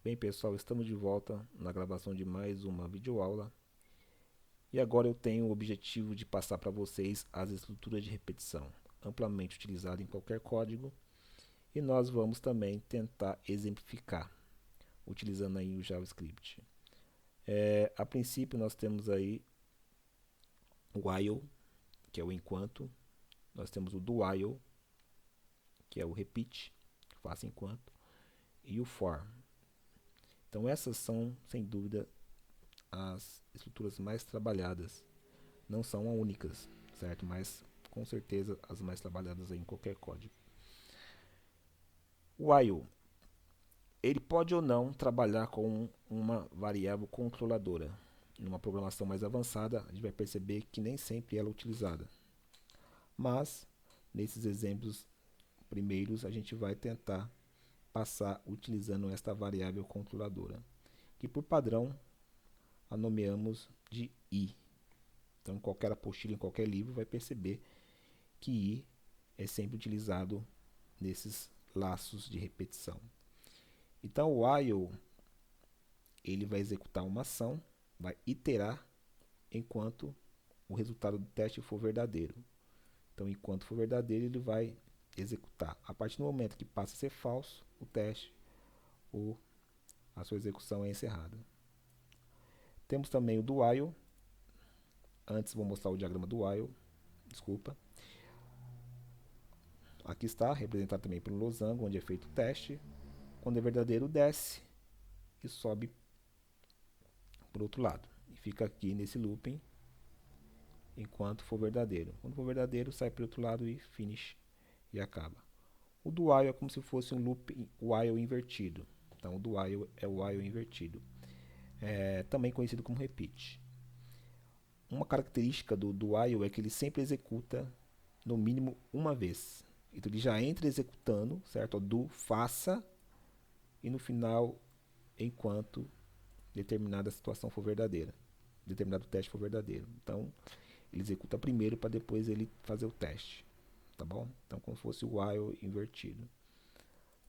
Bem, pessoal, estamos de volta na gravação de mais uma videoaula. E agora eu tenho o objetivo de passar para vocês as estruturas de repetição, amplamente utilizadas em qualquer código. E nós vamos também tentar exemplificar, utilizando aí o JavaScript. A princípio nós temos aí o while, que é o enquanto. Nós temos o do while, que é o repeat, faça enquanto. E o for. Então essas são, sem dúvida, as estruturas mais trabalhadas. Não são únicas, certo? Mas com certeza as mais trabalhadas aí em qualquer código. O while, ele pode ou não trabalhar com uma variável controladora. Numa programação mais avançada, a gente vai perceber que nem sempre ela é utilizada. Mas, nesses exemplos primeiros, a gente vai tentar passar utilizando esta variável controladora, que por padrão a nomeamos de i. Então, em qualquer apostila, em qualquer livro, vai perceber que i é sempre utilizado nesses laços de repetição. Então, o while ele vai executar uma ação, vai iterar enquanto o resultado do teste for verdadeiro. Então, enquanto for verdadeiro, ele vai executar. A partir do momento que passa a ser falso, o teste ou a sua execução é encerrada. Temos também o do while. Antes vou mostrar o diagrama do while. Desculpa. Aqui está, representado também pelo losango, onde é feito o teste. Quando é verdadeiro, desce e sobe para o outro lado. E fica aqui nesse looping enquanto for verdadeiro. Quando for verdadeiro, sai para o outro lado e finish e acaba. O do while é como se fosse um loop while invertido. Então o do while é o while invertido. Também conhecido como repeat. Uma característica do while é que ele sempre executa no mínimo uma vez. Então ele já entra executando, certo? Do faça e no final enquanto determinada situação for verdadeira, determinado teste for verdadeiro. Então ele executa primeiro para depois ele fazer o teste, tá bom? Então como se fosse o while invertido.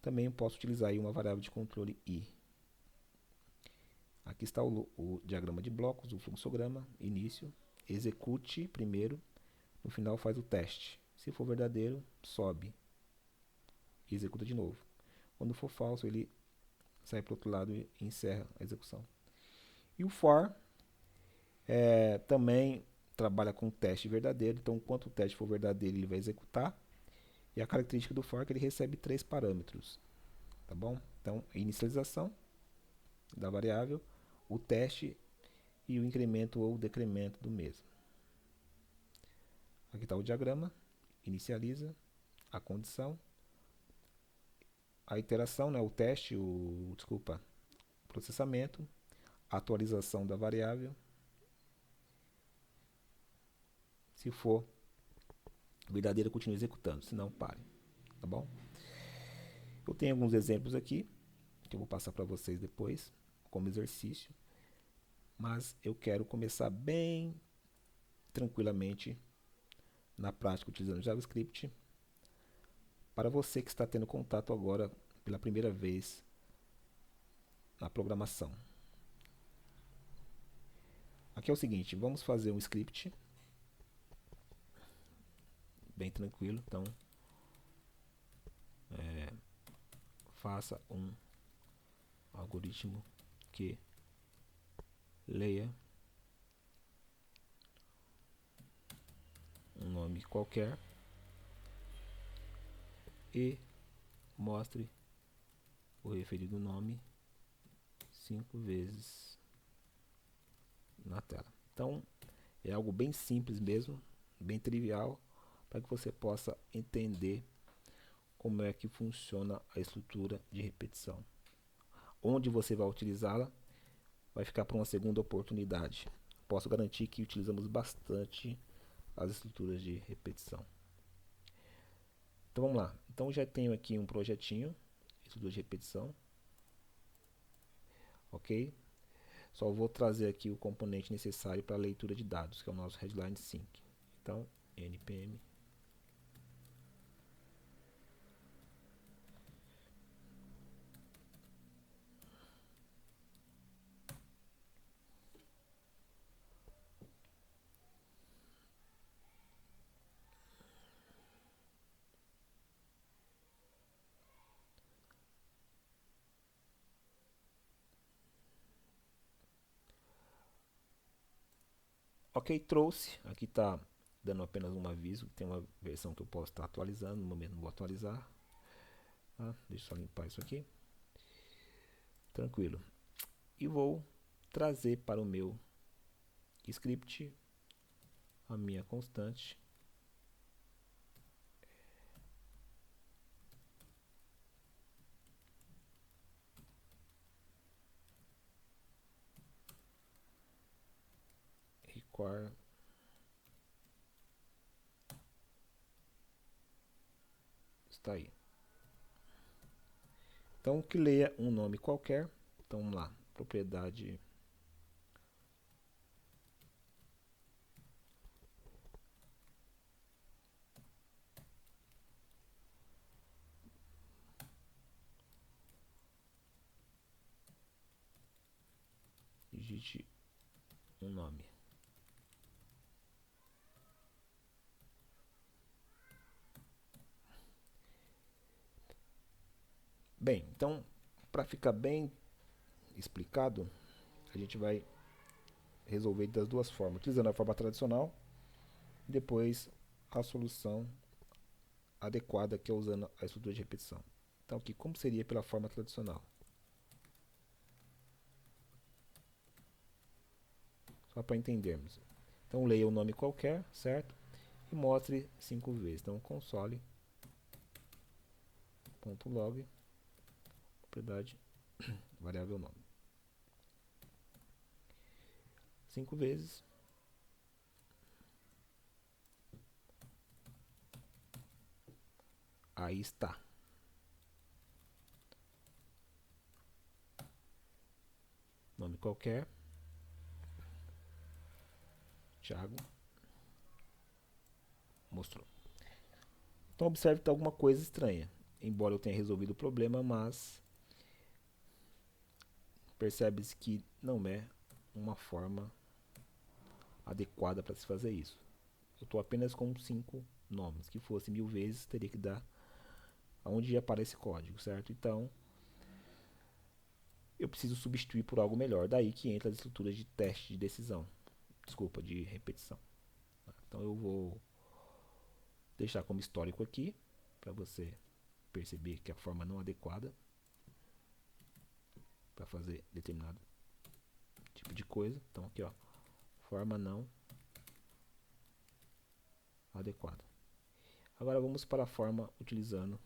Também eu posso utilizar aí uma variável de controle i. Aqui está o diagrama de blocos, o fluxograma, início, execute primeiro, no final faz o teste. Se for verdadeiro, sobe e executa de novo. Quando for falso, ele sai para o outro lado e encerra a execução. E o for também trabalha com teste verdadeiro, então enquanto o teste for verdadeiro, ele vai executar. E a característica do for é que ele recebe 3 parâmetros, tá bom? Então, a inicialização da variável, o teste e o incremento ou decremento do mesmo. Aqui está o diagrama, inicializa, a condição, a iteração, né, o teste, o processamento, a atualização da variável. Se for verdadeiro, continue executando, se não, pare. Tá bom? Eu tenho alguns exemplos aqui, que eu vou passar para vocês depois, como exercício. Mas eu quero começar bem tranquilamente na prática utilizando JavaScript. Para você que está tendo contato agora pela primeira vez na programação. Aqui é o seguinte, vamos fazer um script bem tranquilo. Então, faça um algoritmo que leia um nome qualquer e mostre o referido nome 5 vezes na tela. Então, é algo bem simples mesmo, bem trivial, para que você possa entender como é que funciona a estrutura de repetição. Onde você vai utilizá-la vai ficar para uma segunda oportunidade. Posso garantir que utilizamos bastante as estruturas de repetição. Então vamos lá. Então já tenho aqui um projetinho, estrutura de repetição. Ok? Só vou trazer aqui o componente necessário para a leitura de dados, que é o nosso headline sync. Então, npm Ok, trouxe. Aqui está dando apenas um aviso. Tem uma versão que eu posso estar atualizando. No momento não vou atualizar. Tá? Deixa eu só limpar isso aqui. Tranquilo. E vou trazer para o meu script a minha constante. Require. Está aí. Então, que leia um nome qualquer. Então, vamos lá. Propriedade digite um nome. Bem, então, para ficar bem explicado, a gente vai resolver das duas formas, utilizando a forma tradicional e depois a solução adequada, que é usando a estrutura de repetição. Então, aqui, como seria pela forma tradicional? Só para entendermos. Então, leia um nome qualquer, certo? E mostre 5 vezes. Então, console.log, propriedade, variável nome. 5 vezes. Aí está. Nome qualquer. Thiago. Mostrou. Então observe que está alguma coisa estranha. Embora eu tenha resolvido o problema, mas percebe-se que não é uma forma adequada para se fazer isso. Eu estou apenas com 5 nomes. Que fosse 1000 vezes, teria que dar aonde aparece código, certo? Então, eu preciso substituir por algo melhor. Daí que entra as estruturas de teste de decisão. Desculpa, de repetição. Então, eu vou deixar como histórico aqui, para você perceber que a forma não adequada para fazer determinado tipo de coisa. Então, aqui, ó, forma não adequada. Agora vamos para a forma utilizando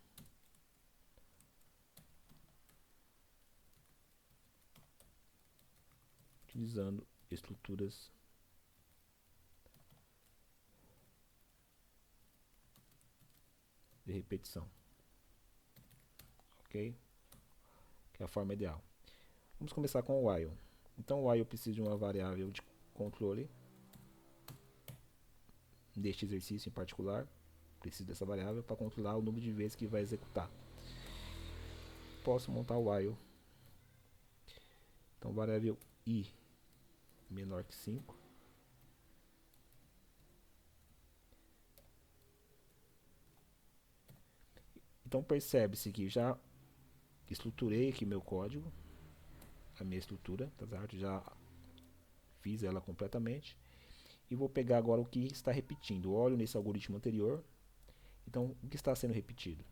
estruturas de repetição, ok? Que é a forma ideal. Vamos começar com o while. Então, o while precisa de uma variável de controle deste exercício em particular. Preciso dessa variável para controlar o número de vezes que vai executar. Posso montar o while. Então, variável i menor que 5. Então, percebe-se que já estruturei aqui meu código, a minha estrutura, tá certo? Já fiz ela completamente. E vou pegar agora o que está repetindo. Olho nesse algoritmo anterior. Então, o que está sendo repetido?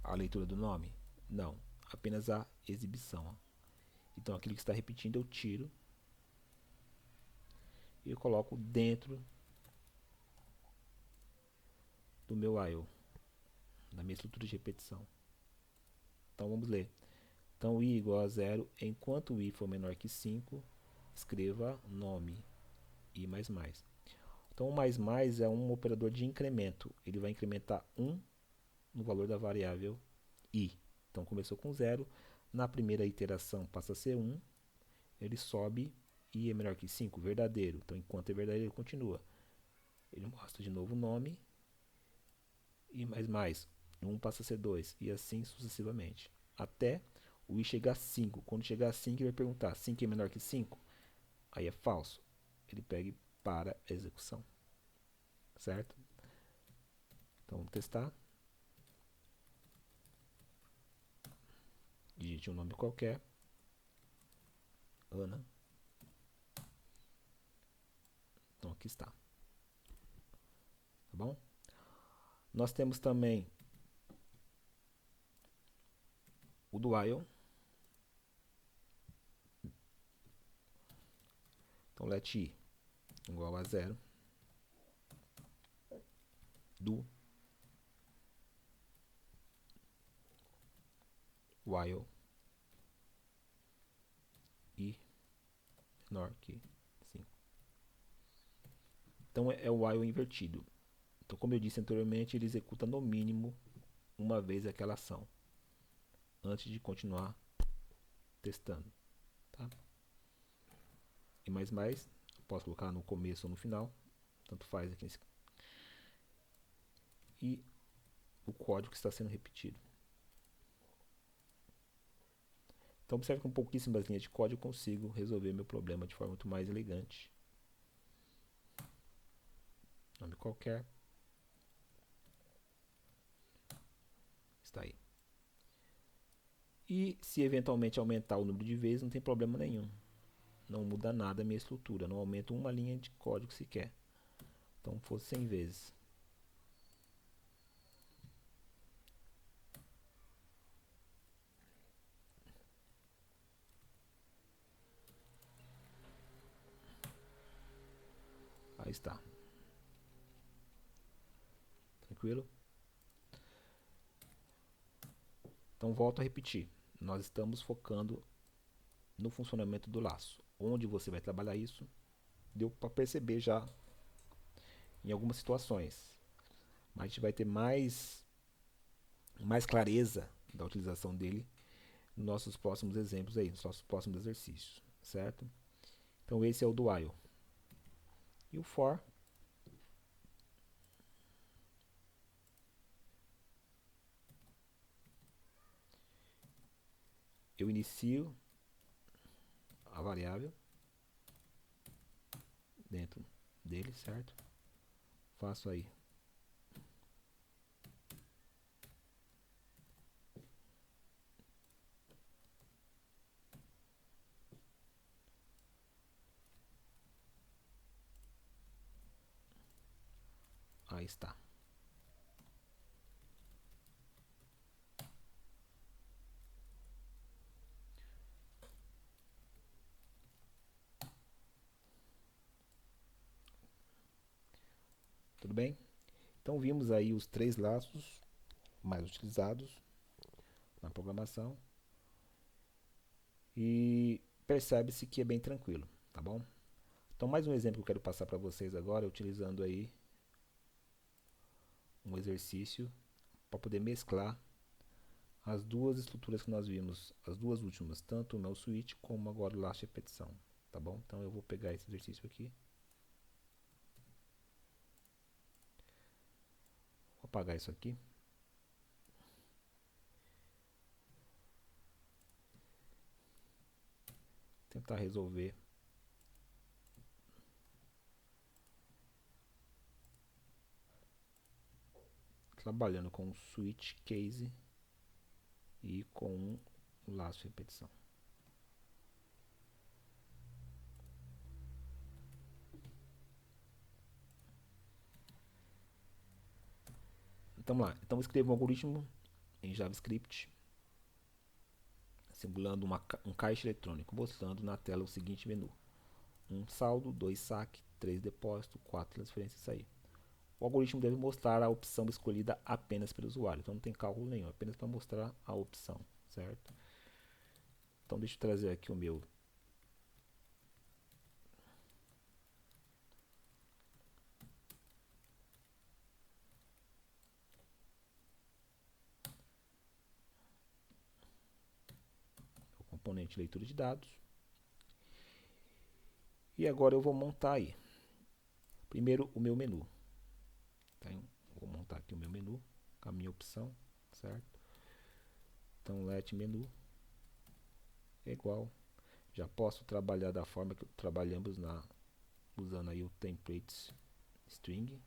A leitura do nome? Não, apenas a exibição. Então, aquilo que está repetindo eu tiro e eu coloco dentro do meu while, da minha estrutura de repetição. Então, vamos ler. Então, i igual a 0, enquanto i for menor que 5, escreva nome i mais mais. Então, o mais mais é um operador de incremento. Ele vai incrementar 1 no valor da variável i. Então, começou com 0. Na primeira iteração passa a ser 1. Ele sobe i é menor que 5, verdadeiro. Então, enquanto é verdadeiro, ele continua. Ele mostra de novo o nome. I mais mais. 1 passa a ser 2. E assim sucessivamente. Até o i chegar a 5. Quando chegar a 5, ele vai perguntar: 5 é menor que 5? Aí é falso. Ele pega e para a execução. Certo? Então vamos testar. Digite um nome qualquer. Ana. que está. Tá bom? Nós temos também o do while. Então, let i igual a 0 do while i menor que 5. Então, é o while invertido. Então, como eu disse anteriormente, ele executa no mínimo uma vez aquela ação, antes de continuar testando. Tá? E mais, posso colocar no começo ou no final, tanto faz aqui nesse. E o código que está sendo repetido. Então observe que com pouquíssimas linhas de código eu consigo resolver meu problema de forma muito mais elegante. Nome qualquer. Está aí. E se eventualmente aumentar o número de vezes, não tem problema nenhum. Não muda nada a minha estrutura. Não aumento uma linha de código sequer. Então fosse 100 vezes. Aí está. Tranquilo? Então volto a repetir. Nós estamos focando no funcionamento do laço. Onde você vai trabalhar isso, deu para perceber já em algumas situações. Mas a gente vai ter mais clareza da utilização dele nos nossos próximos exemplos aí, nos nossos próximos exercícios, certo? Então esse é o do while. E o for, eu inicio a variável dentro dele, certo? Faço aí aí está. Tudo bem? Então vimos aí os 3 laços mais utilizados na programação e percebe-se que é bem tranquilo, tá bom? Então mais um exemplo que eu quero passar para vocês agora, utilizando aí um exercício para poder mesclar as duas estruturas que nós vimos, as duas últimas, tanto o null switch como agora o last repetição, tá bom? Então eu vou pegar esse exercício aqui, vou apagar isso aqui, tentar resolver trabalhando com o switch case e com o laço repetição. Então lá, então escrevo um algoritmo em JavaScript simulando um caixa eletrônico, mostrando na tela o seguinte menu: 1 saldo, 2 saque, 3 depósito, 4 transferência e sair. O algoritmo deve mostrar a opção escolhida apenas pelo usuário, então não tem cálculo nenhum, apenas para mostrar a opção, certo? Então deixa eu trazer aqui o meu componente leitura de dados. E agora eu vou montar aí. Primeiro o meu menu. Então, vou montar aqui o meu menu com a minha opção, certo? Então let menu é igual. Já posso trabalhar da forma que trabalhamos usando aí o templates string,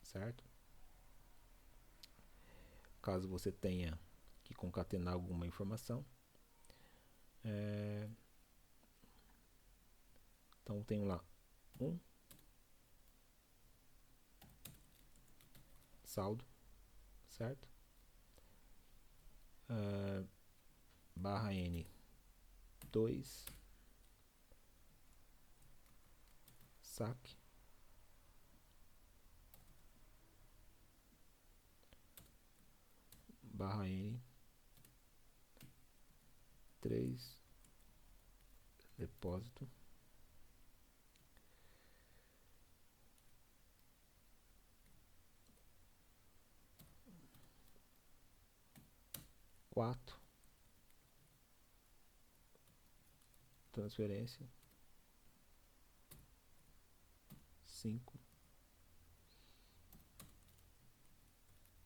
certo? Caso você tenha que concatenar alguma informação, então eu tenho lá 1, saldo, certo? Barra N 2 saque, barra N 3 depósito, quatro transferência, 5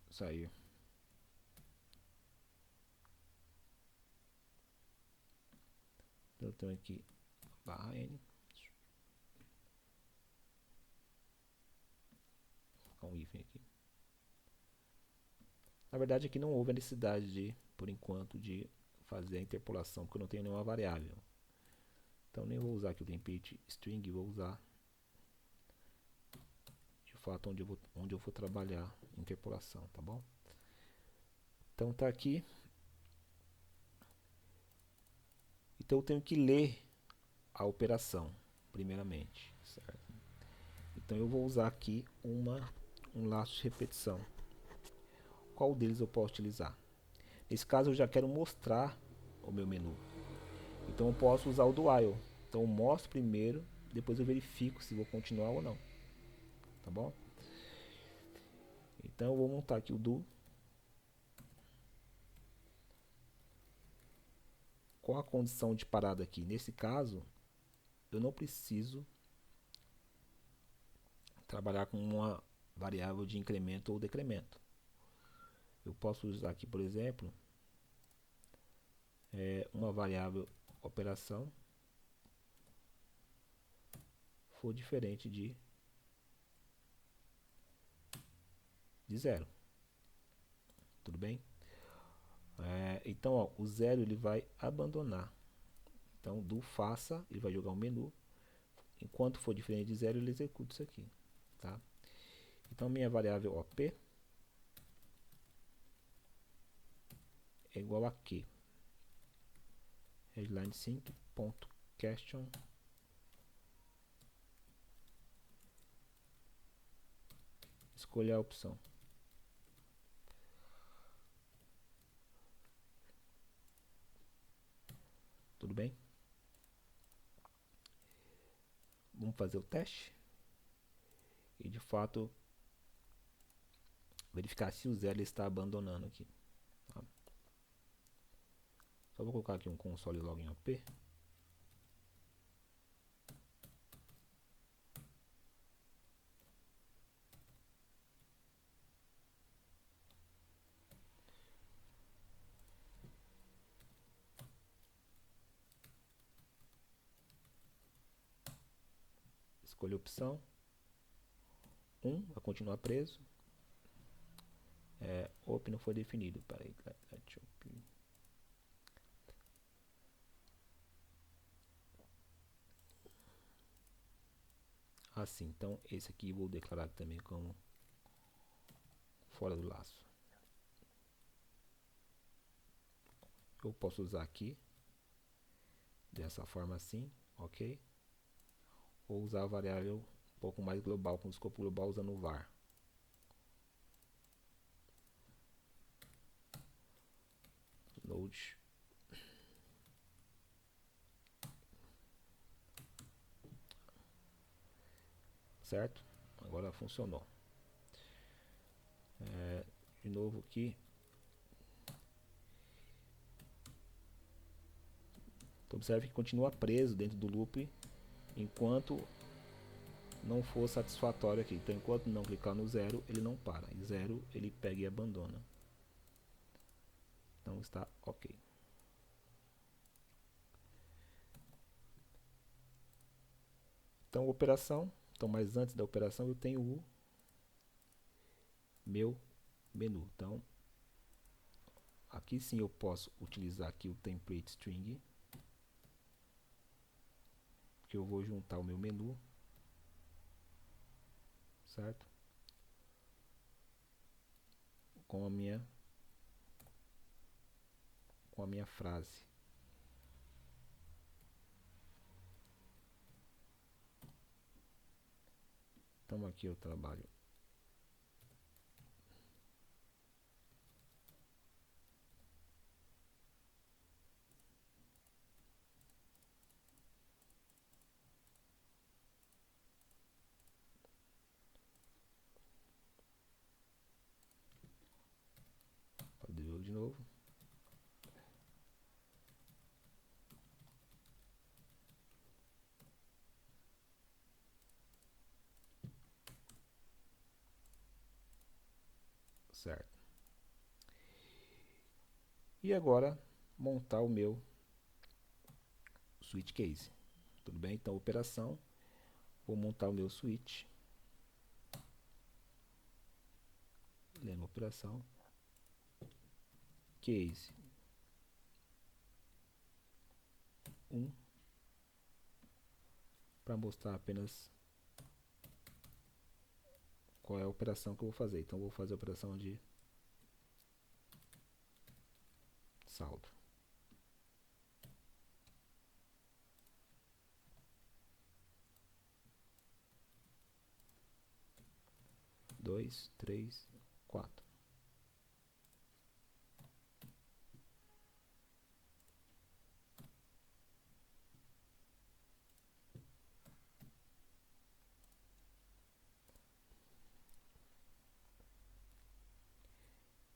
sair. Então eu tenho aqui barra N, vou colocar um hífen aqui. Na verdade aqui não houve a necessidade de, por enquanto, de fazer a interpolação, porque eu não tenho nenhuma variável. Então nem vou usar aqui o template string, vou usar de fato onde eu vou trabalhar interpolação, tá bom? Então tá aqui. Então eu tenho que ler a operação, primeiramente, certo? Então eu vou usar aqui um laço de repetição. Qual deles eu posso utilizar? Nesse caso eu já quero mostrar o meu menu. Então eu posso usar o do while. Então eu mostro primeiro, depois eu verifico se vou continuar ou não. Tá bom? Então eu vou montar aqui o do. Qual a condição de parada aqui? Nesse caso, eu não preciso trabalhar com uma variável de incremento ou decremento. Eu posso usar aqui, por exemplo, uma variável operação for diferente de zero. Tudo bem? Então, ó, o zero ele vai abandonar. Então, do faça, ele vai jogar um menu. Enquanto for diferente de zero, ele executa isso aqui. Tá? Então, minha variável OP é igual a Q. Headline sync.question escolha a opção. Tudo bem? Vamos fazer o teste. E de fato verificar se o zero está abandonando aqui. Tá? Só vou colocar aqui um console login OP. Escolha a opção 1, vai continuar preso. OP não foi definido. Peraí, assim, então esse aqui vou declarar também como fora do laço. Eu posso usar aqui dessa forma assim, ok? Ou usar a variável um pouco mais global, com escopo global, usando o var. Node. Certo? Agora funcionou. De novo aqui. Então observe que continua preso dentro do loop enquanto não for satisfatório aqui. Então enquanto não clicar no zero, ele não para. Em zero ele pega e abandona. Então está ok. Então operação. Então, mas antes da operação eu tenho o meu menu. Então aqui sim eu posso utilizar aqui o template string, que eu vou juntar o meu menu, certo? com a minha frase. Então aqui eu trabalho de novo. Certo. E agora montar o meu switch case. Tudo bem? Então, operação, vou montar o meu switch. Lendo operação, case 1, para mostrar apenas qual é a operação que eu vou fazer. Então, vou fazer a operação de saldo. Dois, três, quatro.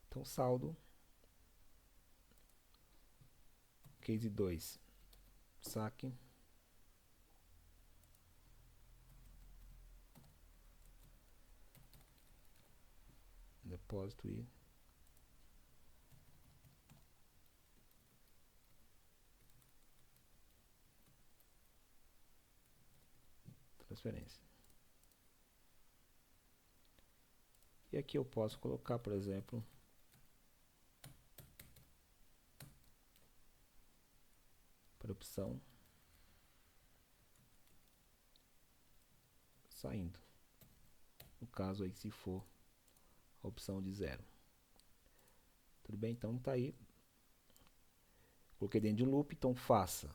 Então, saldo, case 2, saque, depósito e transferência. E aqui eu posso colocar, por exemplo, para opção saindo. No caso aí, se for a opção de 0. Tudo bem? Então tá aí. Coloquei dentro de um loop, então faça.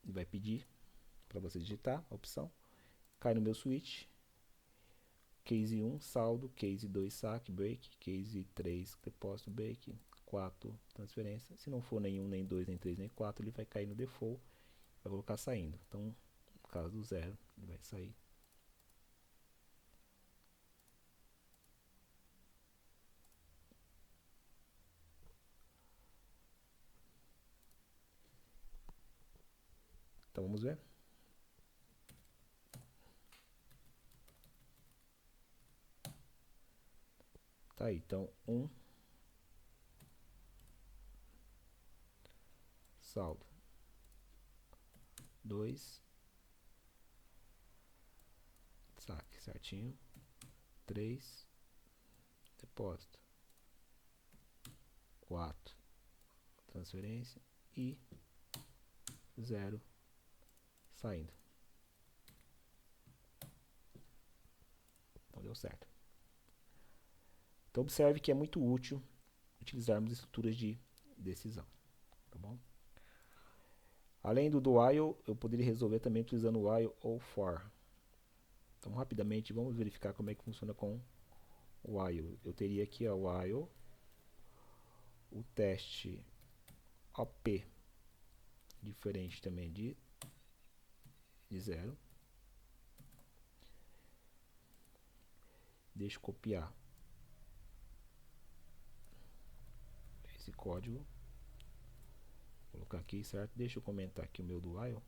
Ele vai pedir para você digitar a opção. Cai no meu switch. Case 1, saldo. Case 2, saque, break. Case 3, depósito, break. 4, transferência. Se não for nenhum, nem 2, nem 3, nem 4, ele vai cair no default. Vai colocar saindo. Então, no caso do 0, ele vai sair. Então, vamos ver. Tá aí. Então, 1, saldo. 2, saque, certinho. 3, depósito. 4, transferência. E 0, saindo. Então deu certo. Então observe que é muito útil utilizarmos estruturas de decisão. Tá bom? Além do while, eu poderia resolver também utilizando while ou for. Então rapidamente vamos verificar como é que funciona com o while. Eu teria aqui o while, o teste OP, diferente também de 0. Deixa eu copiar esse código, vou colocar aqui, certo? Deixa eu comentar aqui o meu do while.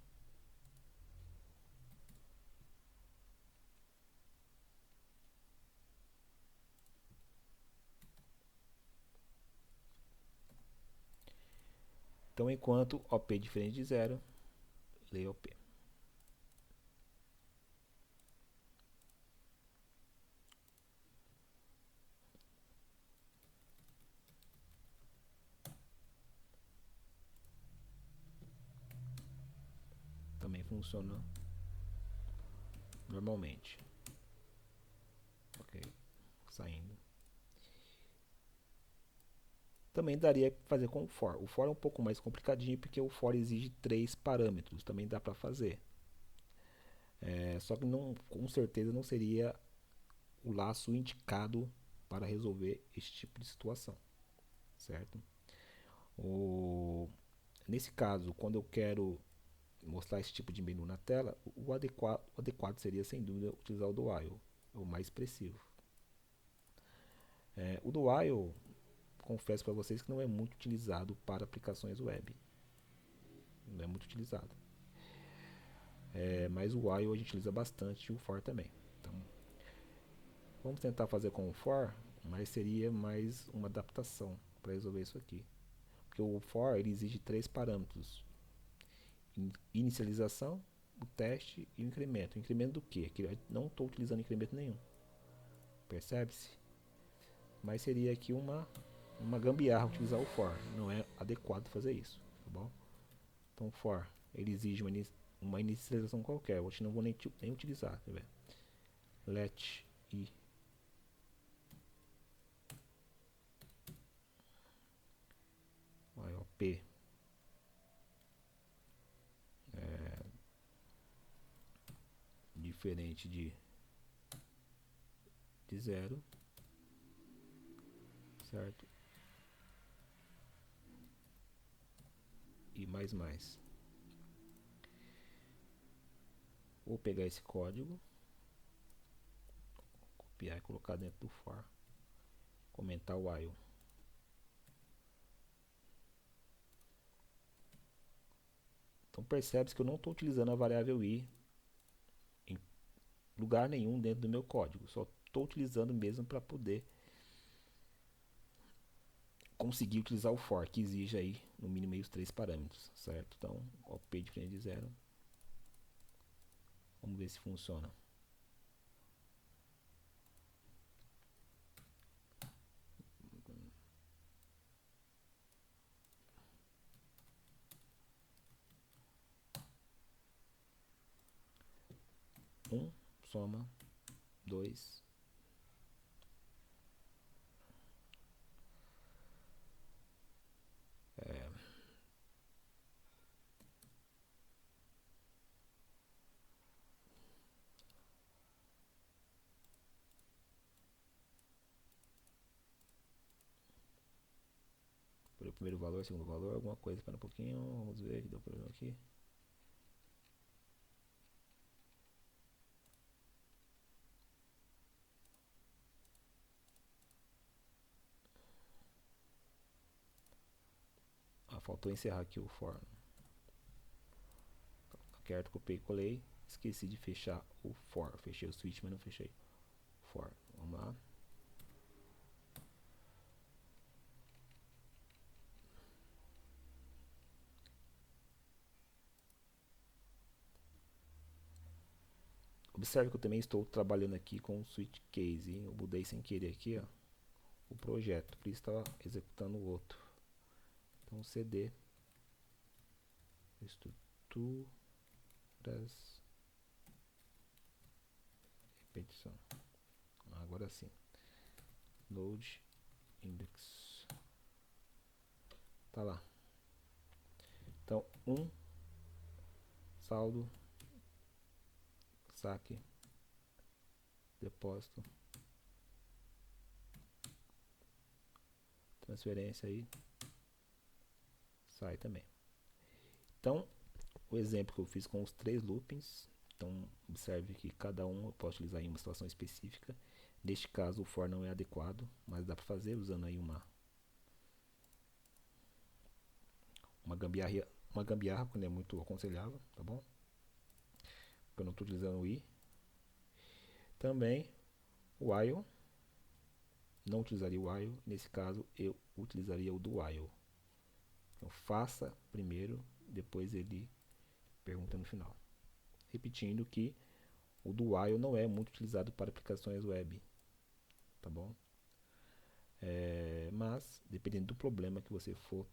Então, enquanto OP diferente de 0, leia OP. Também funciona normalmente. Ok, saindo. Também daria para fazer com o for. O for é um pouco mais complicadinho porque o for exige três parâmetros. Também dá para fazer. Só que não, com certeza não seria o laço indicado para resolver esse tipo de situação, certo? O, Nesse caso, quando eu quero mostrar esse tipo de menu na tela, o adequado seria sem dúvida utilizar o do while, o mais expressivo. O do while, confesso para vocês que não é muito utilizado para aplicações web, não é muito utilizado. Mas o while a gente utiliza bastante e o for também. Então, vamos tentar fazer com o for, mas seria mais uma adaptação para resolver isso aqui. Porque o for ele exige três parâmetros: inicialização, o teste e o incremento. O incremento do que? Que não estou utilizando incremento nenhum. Percebe-se? Mas seria aqui uma gambiarra utilizar o for. Não é adequado fazer isso, tá bom? Então for ele exige uma inicialização qualquer. Eu não vou nem utilizar, tá vendo? Let i p diferente de zero, certo? E mais. Vou pegar esse código, copiar e colocar dentro do for, comentar o while. Então percebe-se que eu não estou utilizando a variável i em lugar nenhum dentro do meu código, só estou utilizando mesmo para poder conseguir utilizar o for, que exige aí no mínimo aí os três parâmetros, certo? Então, p diferente de zero. Vamos ver se funciona. Soma 2. Por o primeiro valor, segundo valor, alguma coisa. Espera um pouquinho, vamos ver que deu problema aqui. Faltou encerrar aqui o for. Certo, copiei e colei. Esqueci de fechar o for. Fechei o switch, mas não fechei o for. Vamos lá. Observe que eu também estou trabalhando aqui com o switch case. Eu mudei sem querer aqui, ó, o projeto, por isso estava executando o outro. Então cd estruturas repetição. Agora sim. Load index. Tá lá. Então saldo, saque, depósito, transferência aí, sai também. Então, o exemplo que eu fiz com os três loopings, então observe que cada um eu posso utilizar em uma situação específica. Neste caso o for não é adequado, mas dá para fazer usando aí uma gambiarra quando é muito aconselhável, tá bom? Porque eu não estou utilizando o i. Também o while, não utilizaria o while, nesse caso eu utilizaria o do while. Então faça primeiro, depois ele pergunta no final. Repetindo que o do while não é muito utilizado para aplicações web, tá bom? Mas dependendo do problema que você for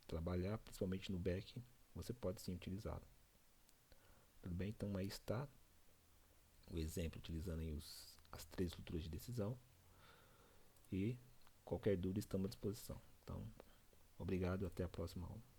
trabalhar, principalmente no back, você pode sim utilizá-lo. Tudo bem? Então aí está o exemplo utilizando aí as três estruturas de decisão, e qualquer dúvida estamos à disposição. Então, Obrigado, até a próxima aula.